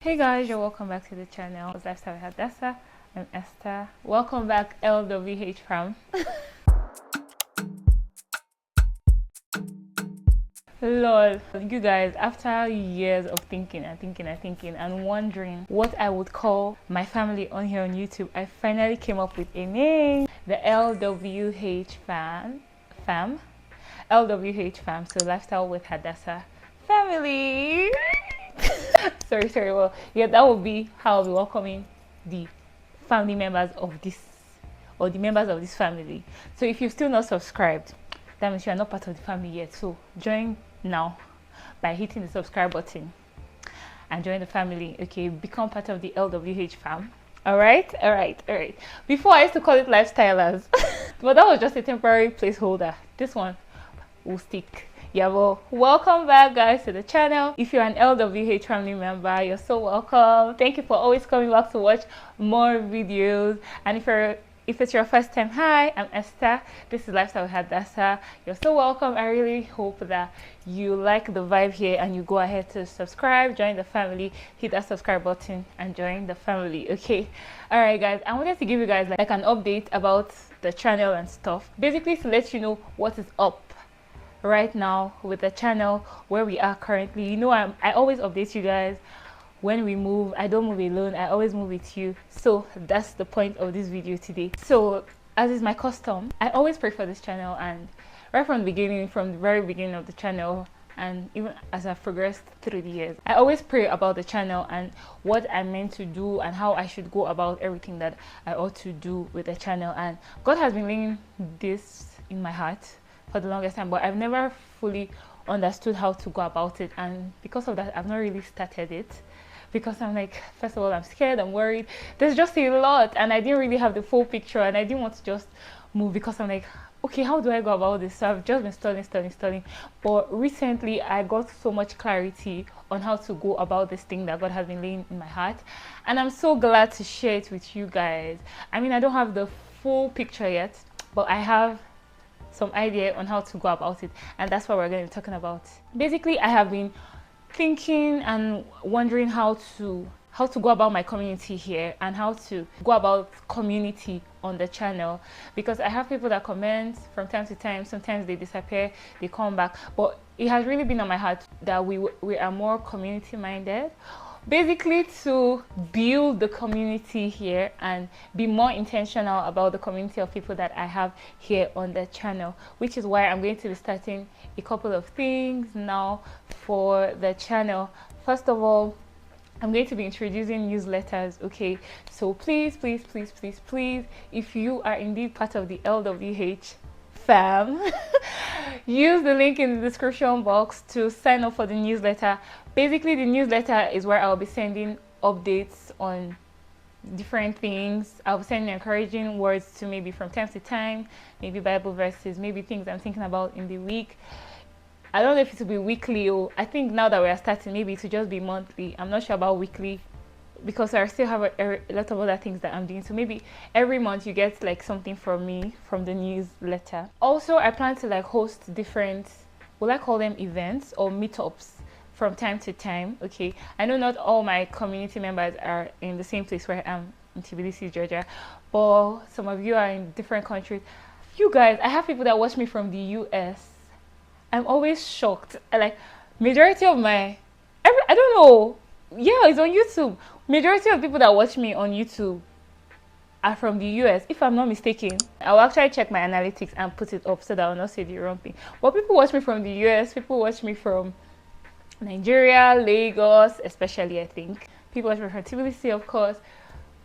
Hey guys, you're welcome back to the channel. It's Lifestyle with Hadassah. I'm Esther. Welcome back, LWH fam. Lol, you guys, after years of thinking and wondering what I would call my family on here on YouTube, I finally came up with a name. The LWH fam. LWH fam. So Lifestyle with Hadassah family. sorry. Well, yeah, that would be how I'll be welcoming the family members of this, or the members of this family. So if you're still not subscribed, that means you are not part of the family yet. So join now by hitting the subscribe button and join the family. Okay, become part of the LWH fam. All right. Before I used to call it lifestylers, but that was just a temporary placeholder. This one will stick. Yeah, well, welcome back guys to the channel. If you're an LWH family member, you're so welcome. Thank you for always coming back to watch more videos. And if it's your first time, hi, I'm Esther. This is Lifestyle with Hadassah. You're so welcome. I really hope that you like the vibe here and you go ahead to subscribe, join the family, hit that subscribe button and join the family. Okay, all right guys, I wanted to give you guys like an update about the channel and stuff, basically to let you know what is up right now with the channel, where we are currently. You know, I always update you guys when we move. I don't move alone, I always move with you. So that's the point of this video today. So as is my custom, I always pray for this channel, and right from the beginning, from the very beginning of the channel, and even as I've progressed through the years, I always pray about the channel and what I'm meant to do and how I should go about everything that I ought to do with the channel. And God has been laying this in my heart for the longest time, but I've never fully understood how to go about it. And because of that, I've not really started it, because I'm like, first of all, I'm scared, I'm worried, there's just a lot, and I didn't really have the full picture, and I didn't want to just move because I'm like, okay, how do I go about this? So I've just been studying. But recently I got so much clarity on how to go about this thing that God has been laying in my heart, and I'm so glad to share it with you guys. I mean, I don't have the full picture yet, but I have some idea on how to go about it, and that's what we're going to be talking about. Basically, I have been thinking and wondering how to go about my community here and how to go about community on the channel, because I have people that comment from time to time. Sometimes they disappear, they come back, but it has really been on my heart that we are more community minded, basically to build the community here and be more intentional about the community of people that I have here on the channel, which is why I'm going to be starting a couple of things now for the channel. First of all, I'm going to be introducing newsletters. Okay, so please, if you are indeed part of the LWH fam, use the link in the description box to sign up for the newsletter. Basically, the newsletter is where I'll be sending updates on different things. I'll be sending encouraging words to maybe from time to time, maybe Bible verses, maybe things I'm thinking about in the week. I don't know if it will be weekly, or I think now that we are starting, maybe it will just be monthly. I'm not sure about weekly, because I still have a lot of other things that I'm doing. So maybe every month you get like something from me from the newsletter. Also, I plan to like host different, will I call them events or meetups from time to time. Okay, I know not all my community members are in the same place where I am in Tbilisi, Georgia, but some of you are in different countries. You guys, I have people that watch me from the US. I'm always shocked. Like, majority of I don't know. Yeah, it's on YouTube. Majority of people that watch me on YouTube are from the US, if I'm not mistaken. I'll actually check my analytics and put it up so that I'll not say the wrong thing. But people watch me from the US, people watch me from Nigeria, Lagos, especially, I think. People watch me from Tbilisi, of course.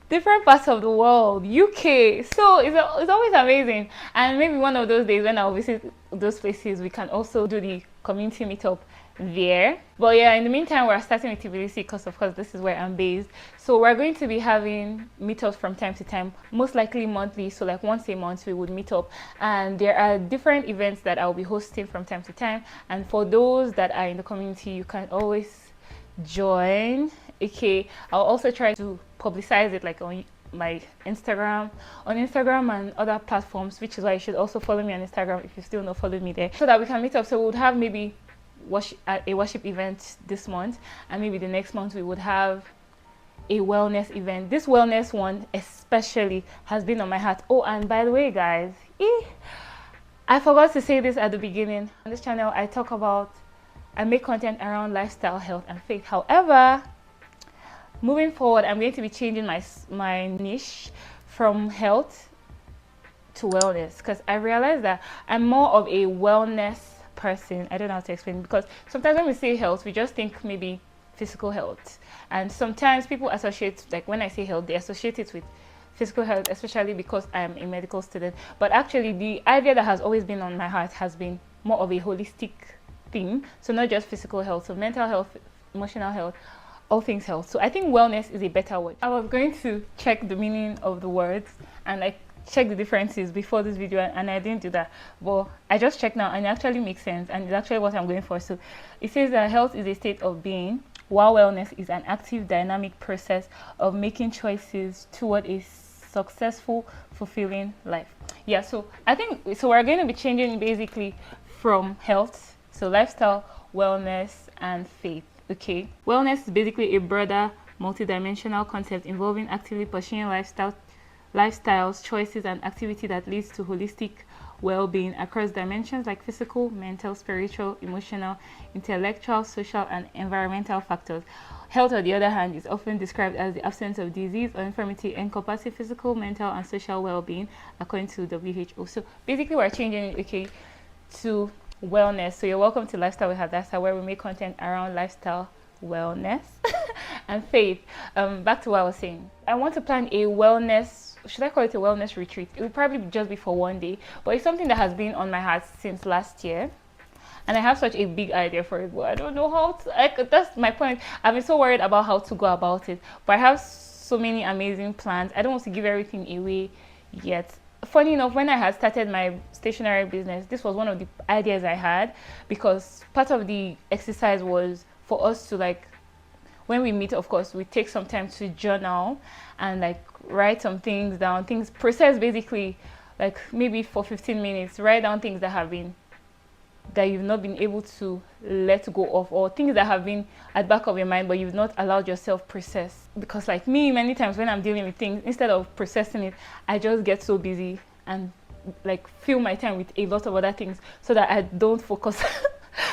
Different parts of the world, UK. So it's always amazing. And maybe one of those days when I'll visit those places, we can also do the community meetup there. But yeah, in the meantime, we're starting with Tbilisi because of course this is where I'm based. So we're going to be having meetups from time to time, most likely monthly. So like once a month we would meet up, and there are different events that I'll be hosting from time to time. And for those that are in the community, you can always join. Okay, I'll also try to publicize it like on my Instagram and other platforms, which is why you should also follow me on Instagram if you still not follow me there, so that we can meet up. So we would have maybe a worship event this month, and maybe the next month we would have a wellness event. This wellness one especially has been on my heart. Oh, and by the way, guys, I forgot to say this at the beginning. On this channel, I make content around lifestyle, health, and faith. However, moving forward, I'm going to be changing my niche from health to wellness, because I realized that I'm more of a wellness person. I don't know how to explain, because sometimes when we say health, we just think maybe physical health, and sometimes people associate, like when I say health, they associate it with physical health, especially because I'm a medical student. But actually, the idea that has always been on my heart has been more of a holistic theme. So not just physical health, so mental health, emotional health, all things health. So I think wellness is a better word. I was going to check the meaning of the words and like check the differences before this video, and I didn't do that, but I just checked now and it actually makes sense, and it's actually what I'm going for. So it says that health is a state of being, while wellness is an active, dynamic process of making choices toward a successful, fulfilling life. Yeah, so I think so we're going to be changing basically from health, so lifestyle, wellness, and faith. Okay, wellness is basically a broader, multidimensional concept involving actively pursuing lifestyles, choices, and activity that leads to holistic well-being across dimensions like physical, mental, spiritual, emotional, intellectual, social, and environmental factors. Health, on the other hand, is often described as the absence of disease or infirmity encompassing physical, mental, and social well-being, according to WHO. So basically, we're changing it, okay, to wellness. So you're welcome to Lifestyle with Hadassah, where we make content around lifestyle, wellness, and faith. Back to what I was saying. I want to plan a wellness, should I call it a wellness retreat? It will probably just be for one day, but it's something that has been on my heart since last year. And I have such a big idea for it, but I don't know how to, that's my point. I've been so worried about how to go about it, but I have so many amazing plans. I don't want to give everything away yet. Funny enough, when I had started my stationery business, this was one of the ideas I had, because part of the exercise was for us to, like, when we meet, of course, we take some time to journal and like write some things down, things process, basically, like maybe for 15 minutes, write down things that you've not been able to let go of, or things that have been at back of your mind but you've not allowed yourself process. Because like me, many times when I'm dealing with things, instead of processing it, I just get so busy and like fill my time with a lot of other things, so that I don't focus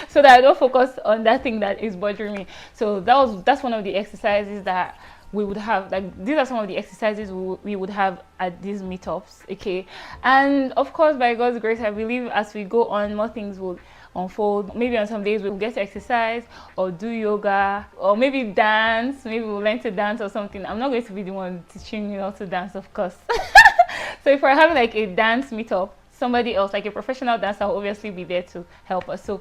so that I don't focus on that thing that is bothering me. So that's one of the exercises that we would have. Like, these are some of the exercises we would have at these meetups, okay? And of course, by God's grace, I believe as we go on, more things will unfold. Maybe on some days we'll get to exercise or do yoga, or maybe dance. Maybe we'll learn to dance or something. I'm not going to be the one teaching you how to dance, of course. So if we're having like a dance meetup, somebody else, like a professional dancer, will obviously be there to help us. So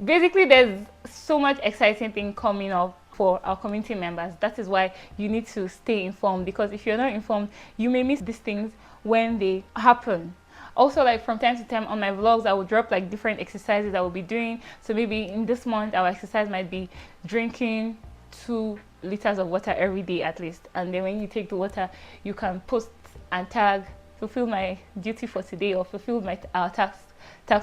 basically, there's so much exciting thing coming up for our community members. That is why you need to stay informed, because if you're not informed, you may miss these things when they happen. Also, like from time to time on my vlogs, I will drop like different exercises I will be doing. So maybe in this month, our exercise might be drinking 2 liters of water every day at least. And then when you take the water, you can post and tag, fulfill my duty for today, or fulfill my task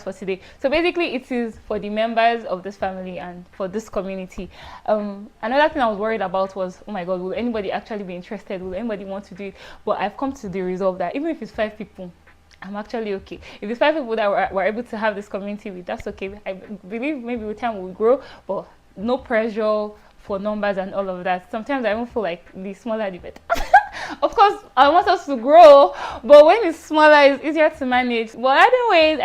for today. So basically, it is for the members of this family and for this community. Another thing I was worried about was, oh my God, will anybody actually be interested? Will anybody want to do it? But I've come to the resolve that even if it's 5 people, I'm actually okay. If it's 5 people that we're able to have this community with, that's okay. I believe maybe with time we'll grow, but no pressure for numbers and all of that. Sometimes I even feel like the smaller the better. Of course, I want us to grow, but when it's smaller, it's easier to manage. But anyways,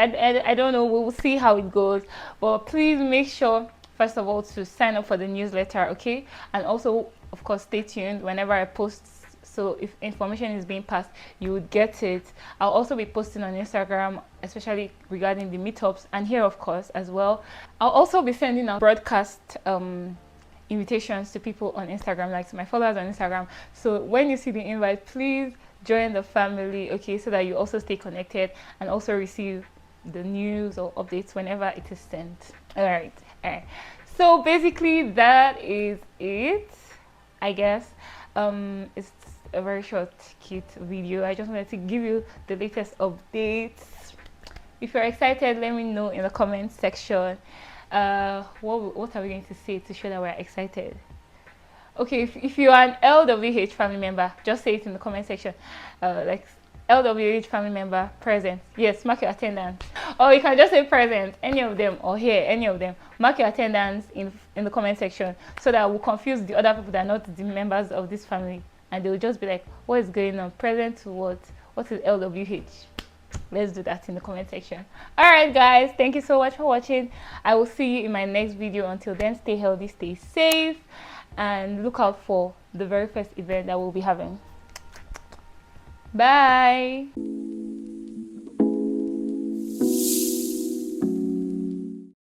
I don't know. We'll see how it goes. But please make sure, first of all, to sign up for the newsletter, okay? And also, of course, stay tuned whenever I post. So if information is being passed, you would get it. I'll also be posting on Instagram, especially regarding the meetups, and here, of course, as well. I'll also be sending out broadcast invitations to people on Instagram, like to my followers on Instagram. So when you see the invite, please join the family, okay, so that you also stay connected and also receive the news or updates whenever it is sent. All right. So basically, that is it, I guess. It's a very short, cute video. I just wanted to give you the latest updates. If you're excited, let me know in the comment section. What are we going to say to show that we're excited? Okay, if you are an LWH family member, just say it in the comment section. Like LWH family member present. Yes, mark your attendance. Or you can just say present, any of them, or here, any of them. Mark your attendance in the comment section so that we'll confuse the other people that are not the members of this family, and they'll just be like, what is going on? Present to what? What is LWH? Let's do that in the comment section. All right, guys, thank you so much for watching. I will see you in my next video. Until then, stay healthy, stay safe, and look out for the very first event that we'll be having. Bye.